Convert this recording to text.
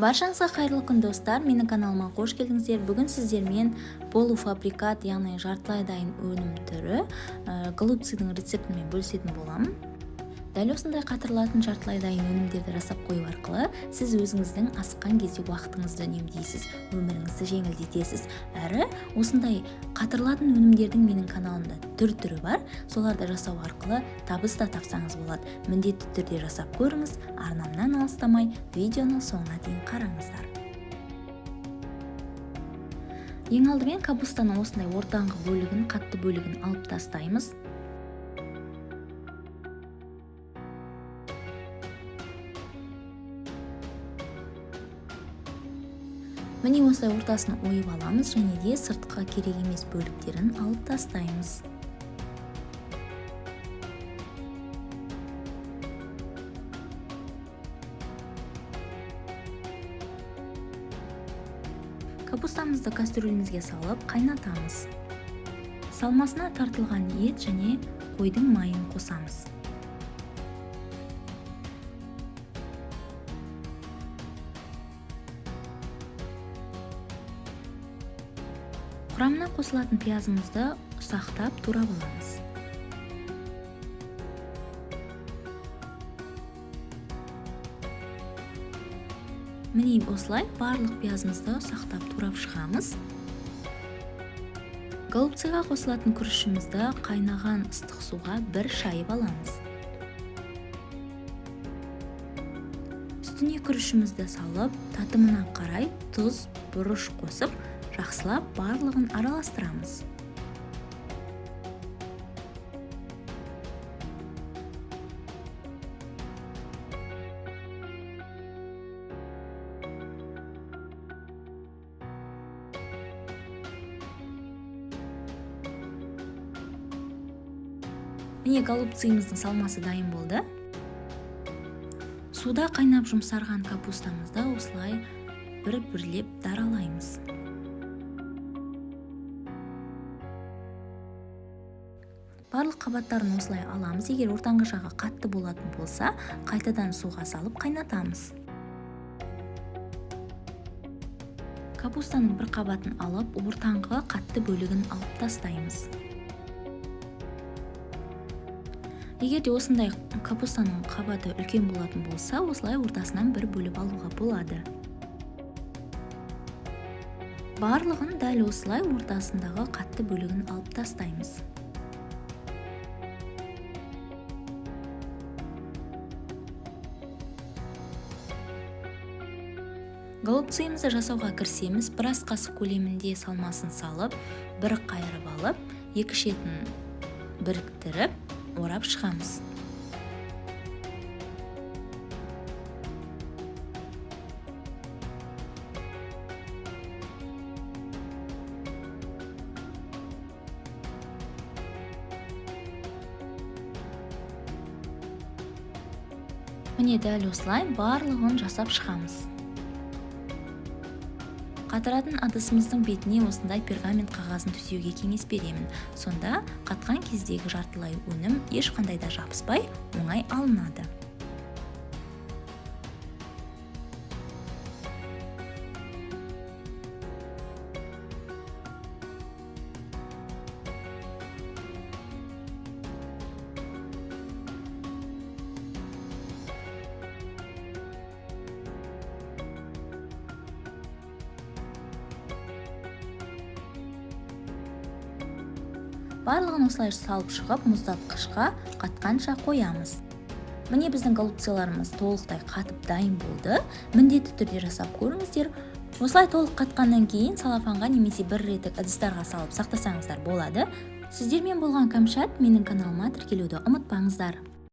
Баршаңызға қайырлы күн достар, менің каналыма қош келдіңіздер. Бүгін сіздермен полуфабрикат, яғни жартылай дайын өнім түрі голубцидың рецептімен бөлісетін боламын. Дәл осындай қатырылатын жартылай дайын өнімдерді жасап қою арқылы сіз өзіңіздің асыққан кезде уақытыңызды үнемдейсіз, өміріңізді жеңілдетесіз. Әрі осындай қатырылатын өнімдердің менің каналымда түрі бар. Соларды жасау арқылы табыс та тапсаңыз болады. Міндетті түрде жасап көріңіз, арнамнан алыстамай видеоны соңына дейін қараңыздар. Ең алдымен капустаның осындай ортаңғы бөлігін, қатты бөлігін алып тастаймыз. Міне осылай ортасын ойып аламыз және де сыртқа керек емес бөліктерін алып тастаймыз. Капустамызды кастрюлемізге салып қайнатамыз. Салмасына тартылған ет және қойдың майын қосамыз. Құрамына қосылатын пиязымызды ұсақтап турап аламыз. Міне осылай барлық пиязымызды ұсақтап турап шығамыз. Голубциға қосылатын күрішімізді қайнаған ыстық суға бір шайып аламыз. Үстіне күрішімізді салып, татымына қарай тұз, бұрыш қосып, жақсылап барлығын араластырамыз. Міне голубциіміздің салмасы дайын болды. Суда қайнап жұмсарған капустамызды осылай бір-бірлеп даралаймыз. Барлық қабаттарын осылай аламыз. Егер ортаңғы жағы қатты болатын болса, қайтадан суға салып қайнатамыз. Капустаның бір қабатын алып, ортаңғы қатты бөлігін алып тастаймыз. Егер де осындай капустаның қабаты үлкен болатын болса, осылай ортасынан бір бөліп алуға болады. Барлығын дәл осылай ортасындағы қатты бөлігін алып тастаймыз. Голубциімізді жасауға кірсеміз, бір ас қасық көлемінде салмасын салып, бір қайырып алып, екі шетін біріктіріп, орап шығамыз. Міне дәл осылай барлығын жасап шығамыз. Қатыратын ыдысымыздың бетіне осындай пергамент қағазын төсеуге кеңес беремін. Сонда қатқан кездегі жартылай өнім ешқандай да жабыспай, оңай алынады. Барлығын осылай салып шығып, мұздатқышқа қатқанша қоямыз. Міне біздің голубциларымыз толықтай қатып дайын болды. Міндетті түрде жасап көріңіздер. Осылай толық қатқаннан кейін салафанға немесе бір реттік ыдыстарға салып сақтасаңыздар болады. Сіздермен болған Кәмшат, менің каналыма тіркелуді ұмытпаңыздар.